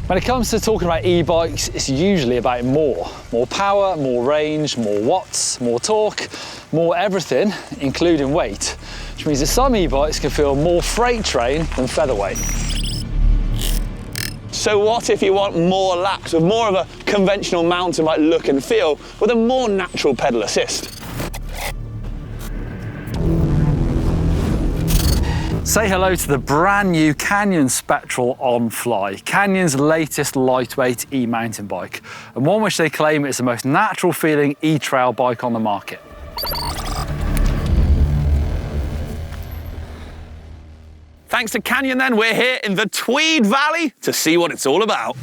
When it comes to talking about e-bikes, it's usually about more. More power, more range, more watts, more torque, more everything, including weight. Which means that some e-bikes can feel more freight train than featherweight. So what if you want more laps with more of a conventional mountain bike look and feel with a more natural pedal assist? Say hello to the brand new Canyon Spectral ONfly, Canyon's latest lightweight e-mountain bike, and one which they claim is the most natural feeling e-trail bike on the market. Thanks to Canyon then, we're here in the Tweed Valley to see what it's all about.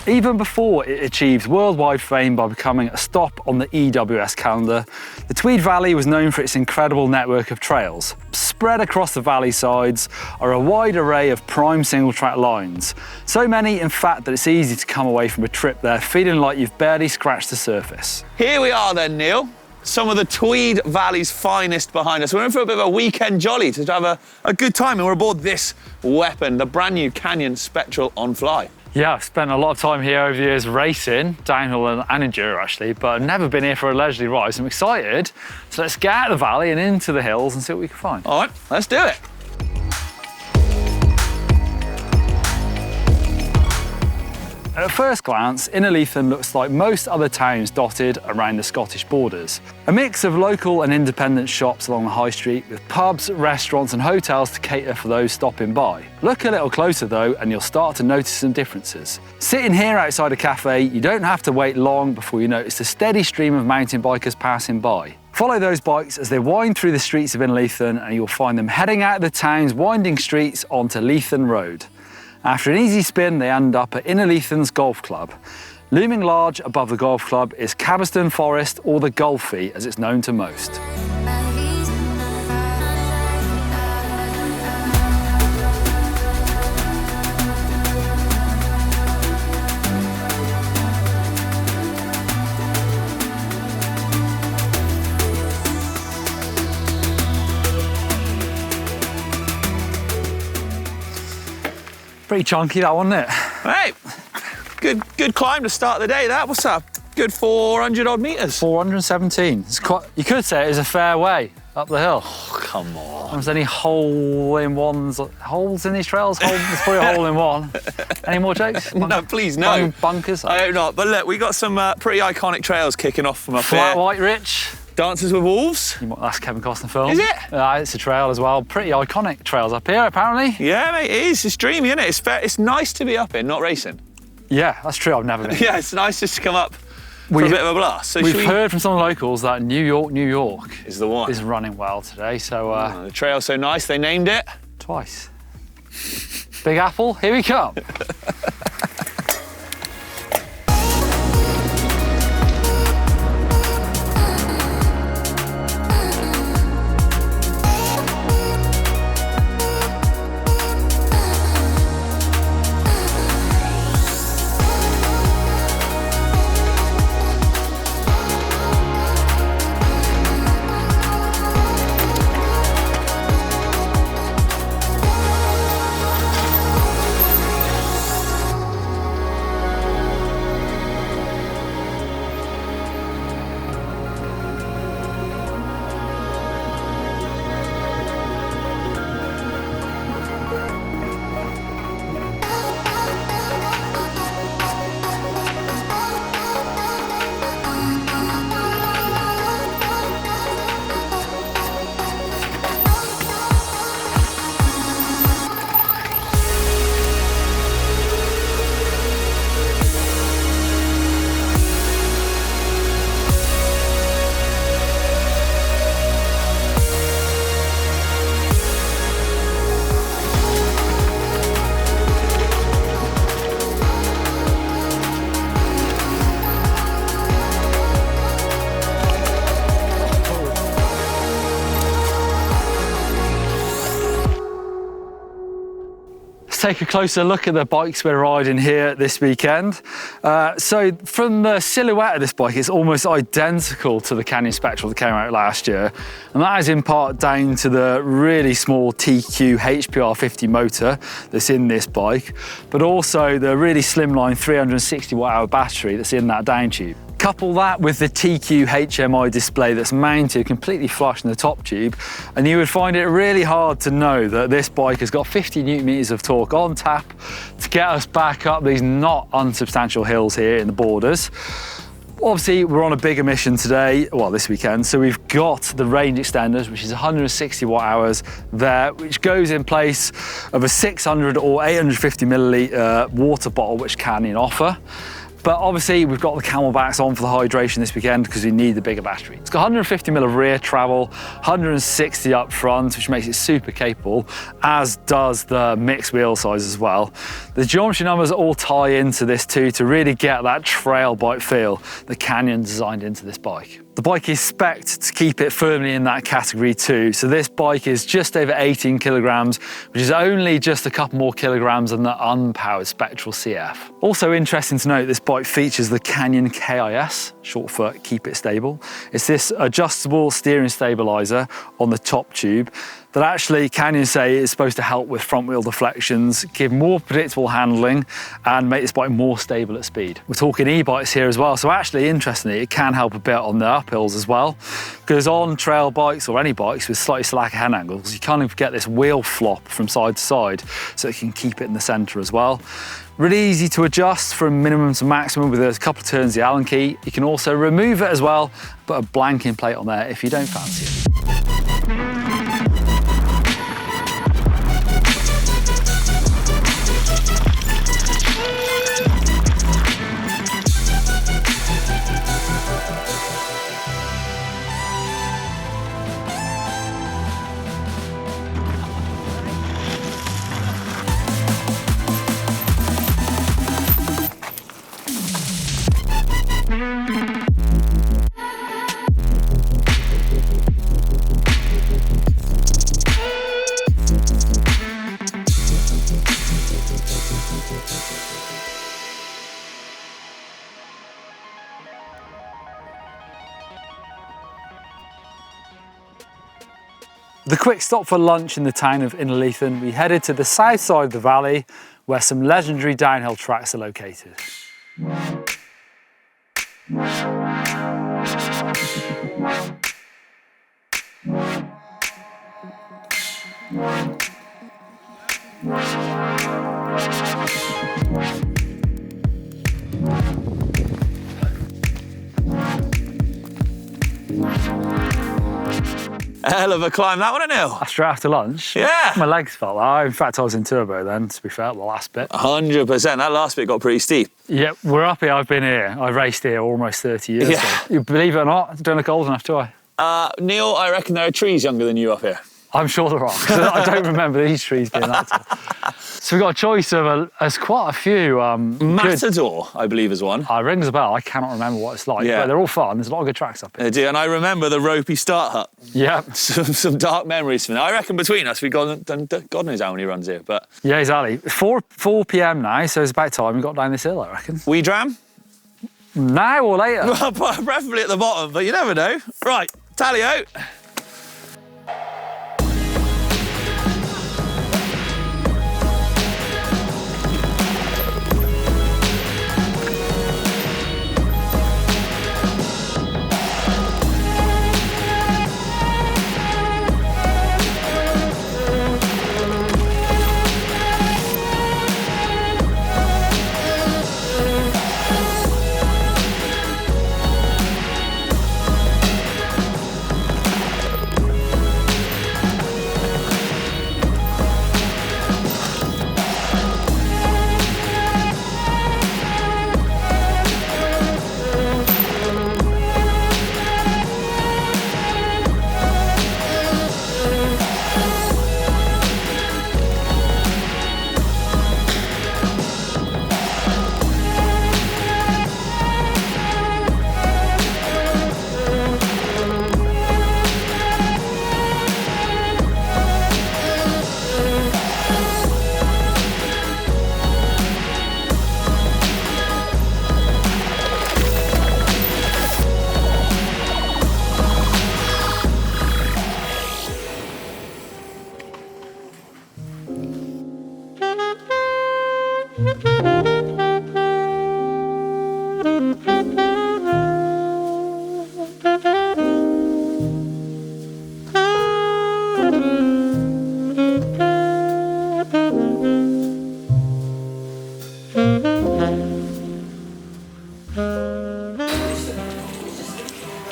Even before it achieved worldwide fame by becoming a stop on the EWS calendar, the Tweed Valley was known for its incredible network of trails. Spread across the valley sides are a wide array of prime single-track lines. So many, in fact, that it's easy to come away from a trip there feeling like you've barely scratched the surface. Here we are then, Neil. Some of the Tweed Valley's finest behind us. We're in for a bit of a weekend jolly to have a good time, and we're aboard this weapon, the brand new Canyon Spectral ONfly. Yeah, I've spent a lot of time here over the years racing, downhill and enduro actually, but I've never been here for a leisurely ride, so I'm excited. So let's get out of the valley and into the hills and see what we can find. All right, let's do it. At first glance, Innerleithen looks like most other towns dotted around the Scottish borders. A mix of local and independent shops along the high street with pubs, restaurants and hotels to cater for those stopping by. Look a little closer though and you'll start to notice some differences. Sitting here outside a cafe, you don't have to wait long before you notice the steady stream of mountain bikers passing by. Follow those bikes as they wind through the streets of Innerleithen and you'll find them heading out of the town's winding streets onto Leithen Road. After an easy spin, they end up at Innerleithen's Golf Club. Looming large above the golf club is Cabaston Forest, or the Gulfie as it's known to most. Pretty chunky that one, isn't it? Right, good climb to start the day. That was a good 400 odd meters. 417. It's quite, you could say it is a fair way up the hill. Oh, come on. There's any holes in these trails? There's probably a hole in one. Any more jokes? No, please, no. Bunkers? I hope not. But look, we got some pretty iconic trails kicking off from up here. Flat White Rich. Dances with Wolves. That's Kevin Costner film. Is it? It's a trail as well. Pretty iconic trails up here, apparently. Yeah, mate, it is. It's dreamy, isn't it? It's fair. It's nice to be up in, not racing. Yeah, that's true. I've never been. Yeah, it's nice just to come up for a bit of a blast. So we've heard from some locals that New York is the one. Is running well today. So the trail's so nice they named it twice. Big Apple, here we come. take a closer look at the bikes we're riding here this weekend. So from the silhouette of this bike, it's almost identical to the Canyon Spectral that came out last year. And that is in part down to the really small TQ HPR50 motor that's in this bike, but also the really slimline 360 watt-hour battery that's in that down tube. Couple that with the TQ HMI display that's mounted completely flush in the top tube, and you would find it really hard to know that this bike has got 50 Newton meters of torque on tap to get us back up these not unsubstantial hills here in the borders. Obviously, we're on a bigger mission today, well, this weekend, so we've got the range extenders, which is 160 watt hours there, which goes in place of a 600 or 850 milliliter water bottle, which Canyon offer. But obviously we've got the camelbacks on for the hydration this weekend because we need the bigger battery. It's got 150 mil of rear travel, 160 up front, which makes it super capable, as does the mixed wheel size as well. The geometry numbers all tie into this too to really get that trail bike feel that Canyon designed into this bike. The bike is spec'd to keep it firmly in that category too. So this bike is just over 18 kilograms, which is only just a couple more kilograms than the unpowered Spectral CF. Also interesting to note, this bike features the Canyon KIS, short for Keep It Stable. It's this adjustable steering stabilizer on the top tube that actually Canyon say is supposed to help with front wheel deflections, give more predictable handling, and make this bike more stable at speed. We're talking e-bikes here as well, so actually, interestingly, it can help a bit on the uphills as well, because on trail bikes or any bikes with slightly slacker head angles, you kind of get this wheel flop from side to side, so it can keep it in the center as well. Really easy to adjust from minimum to maximum with a couple of turns of the Allen key. You can also remove it as well, put a blanking plate on there if you don't fancy it. The quick stop for lunch in the town of Innerleithen, we headed to the south side of the valley where some legendary downhill tracks are located. A hell of a climb that one, Neil. Straight after lunch? Yeah. My legs felt that. In fact, I was in turbo then, to be fair, the last bit. 100%. That last bit got pretty steep. Yeah, we're up here. I've been here. I've raced here almost 30 years. Yeah. So. You believe it or not, I don't look old enough, do I? Neil, I reckon there are trees younger than you up here. I'm sure there are, 'cause I don't remember these trees being that tall. So we've got a choice of there's quite a few. Matador, I believe, is one. Rings a bell. I cannot remember what it's like, but they're all fun. There's a lot of good tracks up here. They do, and I remember the ropey start hut. Yeah. Some dark memories from there. I reckon between us, we've done God knows how many runs here, but... Yeah, exactly. 4 p.m. now, so it's about time we got down this hill, I reckon. We dram? Now or later? Well, preferably at the bottom, but you never know. Right, tally out.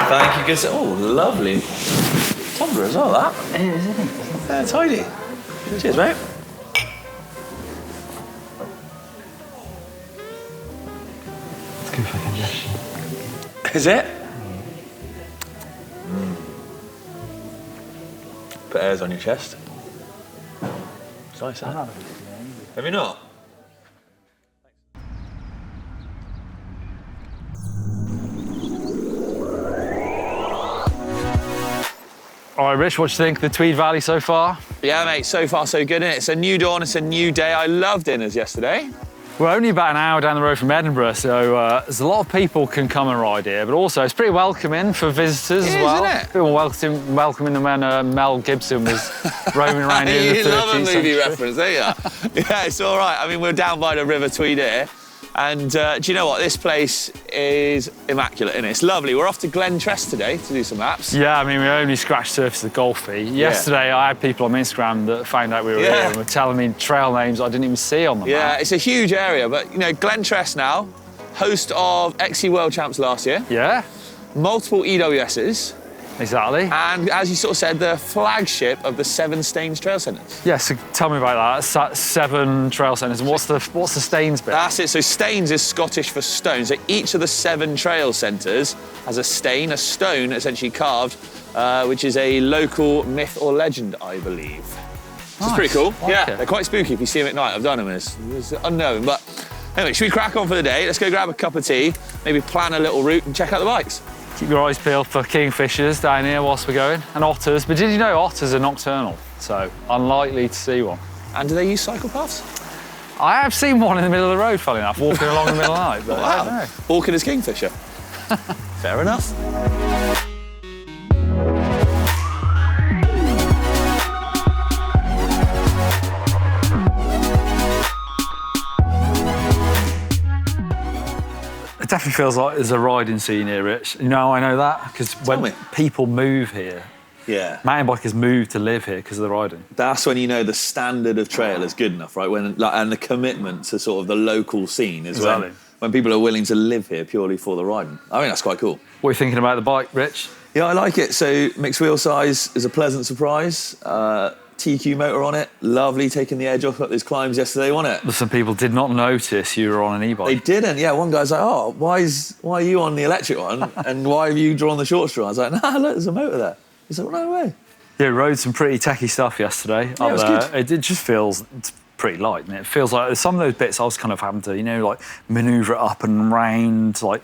Thank you, good. Oh, lovely. Tumbler as well, that. It is, isn't it? Yeah, tidy. Cheers, mate. It's good for congestion. Is it? Put airs on your chest. It's nice, huh? Have you not? All right, Rich, what do you think of the Tweed Valley so far? Yeah, mate, so far so good, innit? It's a new dawn, it's a new day. I loved dinners yesterday. We're only about an hour down the road from Edinburgh, so there's a lot of people can come and ride here, but also it's pretty welcoming for visitors as well. Isn't it? A bit more welcoming than when Mel Gibson was roaming around here in the 30s. You love a movie century. reference, don't you? Yeah, it's all right. I mean, we're down by the River Tweed here, and do you know what? This place is immaculate, innit? It's lovely. We're off to Glentress today to do some laps. Yeah, I mean, we only scratched the surface of the Golfy. Yesterday, I had people on Instagram that found out we were here and were telling me trail names I didn't even see on the map. Yeah, it's a huge area, but, you know, Glentress now, host of XC World Champs last year. Yeah, Multiple EWSs. exactly. And as you sort of said, the flagship of the 7 Staines Trail Centres. Yeah, so tell me about that. 7 trail centres. And what's the Staines bit? That's it. So Staines is Scottish for stone. So each of the 7 trail centres has a stain, a stone essentially carved, which is a local myth or legend, I believe. Nice. It's pretty cool. Like yeah, it. they're quite spooky if you see them at night. I've done them. It's unknown. But anyway, should we crack on for the day? Let's go grab a cup of tea, maybe plan a little route and check out the bikes. Keep your eyes peeled for kingfishers down here whilst we're going, and otters. But did you know otters are nocturnal? So unlikely to see one. And do they use cycle paths? I have seen one in the middle of the road, funny enough, walking along in the middle of the night. But I don't know. Walking as kingfisher. Fair enough. It definitely feels like there's a riding scene here, Rich. You know, I know that because when me. people move here, Yeah. mountain bikers move to live here because of the riding. That's when you know the standard of trail is good enough, right? When and the commitment to sort of the local scene is Exactly. when people are willing to live here purely for the riding. I think that's quite cool. What are you thinking about the bike, Rich? Yeah, I like it. So mixed wheel size is a pleasant surprise. TQ motor on it, lovely, taking the edge off at those climbs yesterday, wasn't it? Some people did not notice you were on an e-bike. They didn't. Yeah, one guy's like, "Oh, why are you on the electric one, and why have you drawn the short straw?" I was like, "Nah, look, there's a motor there." He's like, well, "No way." Yeah, rode some pretty techie stuff yesterday. Yeah, it was good. It just feels it's pretty light, and it feels like some of those bits I was kind of having to, you know, like manoeuvre it up and round, like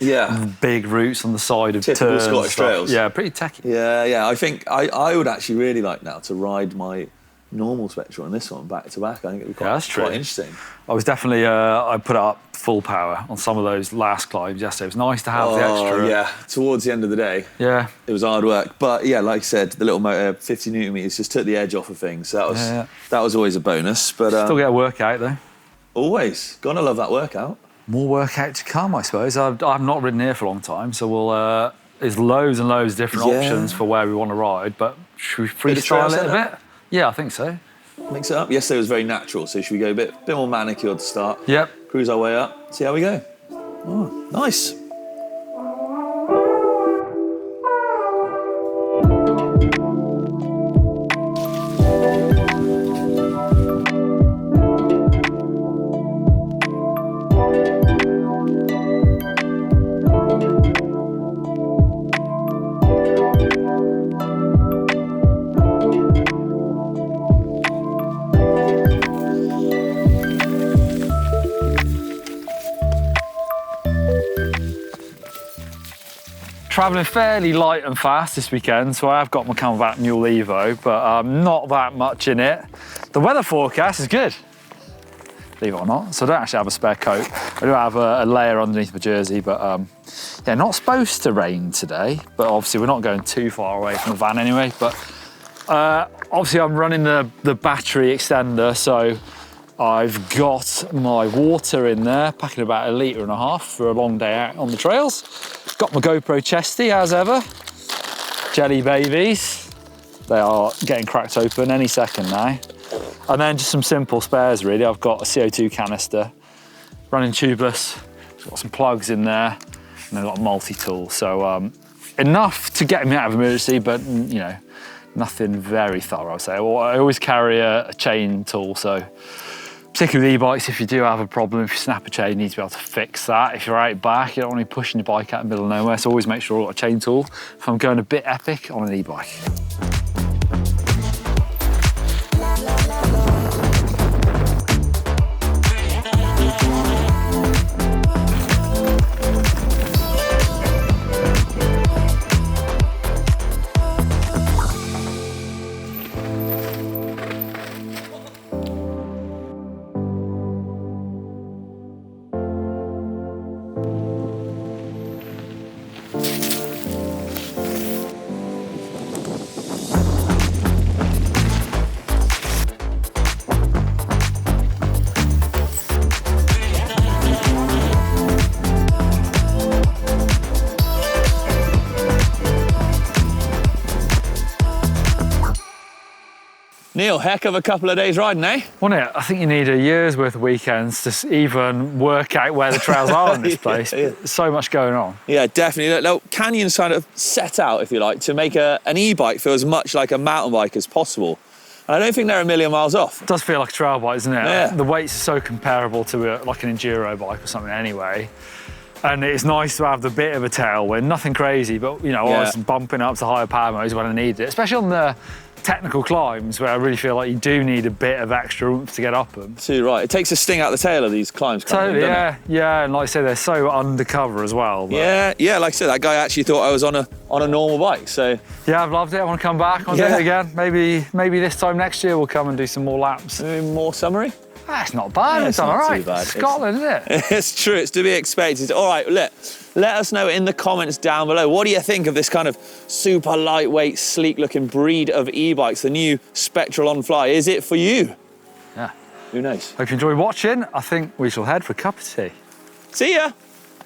big routes on the side of Typical turns. Scottish stuff. trails. Yeah, pretty techie. Yeah. I think I would actually really like now to ride my normal Spectral and this one back to back. I think it'd be That's true. quite interesting. I was definitely, I put it up full power on some of those last climbs yesterday. It was nice to have the extra. Yeah, towards the end of the day, Yeah. it was hard work. But yeah, like I said, the little motor, 50 Newton meters, just took the edge off of things. So that was always a bonus. But Still get a workout though. always, gonna love that workout. More workout to come, I suppose. I've not ridden here for a long time, so we'll. There's loads and loads of different options for where we want to ride. But should we freestyle it a bit? Yeah, I think so. Mix it up. Yesterday was very natural, so should we go a bit more manicured to start? Yep. Cruise our way up, see how we go. Oh, nice. Travelling fairly light and fast this weekend, so I have got my Camelback Mule Evo, but not that much in it. The weather forecast is good, believe it or not. So I don't actually have a spare coat. I do have a layer underneath my jersey, but yeah, not supposed to rain today, but obviously we're not going too far away from the van anyway. But obviously I'm running the battery extender, so I've got my water in there, packing about 1.5 litres for a long day out on the trails. Got my GoPro chesty, as ever. Jelly babies. They are getting cracked open any second now. And then just some simple spares really. I've got a CO2 canister, running tubeless, it's got some plugs in there, and then I've got a multi-tool. So enough to get me out of emergency, but you know, nothing very thorough, I'd say. Well, I always carry a chain tool, so particularly with e-bikes, if you do have a problem, if you snap a chain, you need to be able to fix that. If you're out back, you don't want to be pushing your bike out in the middle of nowhere, so always make sure I've got a chain tool if I'm going a bit epic on an e-bike. Neil, heck of a couple of days riding, eh? Wasn't it? I think you need a year's worth of weekends to even work out where the trails are in this place. Yeah. So much going on. Yeah, definitely. Look, Canyon's kind of set out, if you like, to make an e-bike feel as much like a mountain bike as possible. And I don't think they're a million miles off. It does feel like a trail bike, doesn't it? Yeah. The weights are so comparable to like an enduro bike or something anyway. And it's nice to have the bit of a tailwind, nothing crazy, but you know, I was bumping up to higher power modes when I needed it, especially on the technical climbs where I really feel like you do need a bit of extra oomph to get up them. Too right. It takes a sting out the tail of these climbs. Totally, yeah. And like I say, they're so undercover as well. But... Yeah. Like I said, that guy actually thought I was on a normal bike. So yeah, I've loved it. I want to come back. I'll do it again. Maybe this time next year we'll come and do some more laps. More summery. That's not bad. Yeah, it's done all right. Too bad. Scotland, isn't it? It's true. It's to be expected. All right, let us know in the comments down below. What do you think of this kind of super lightweight, sleek-looking breed of e-bikes, the new Spectral ONfly? Is it for you? Yeah. Who knows? Hope you enjoy watching. I think we shall head for a cup of tea. See ya.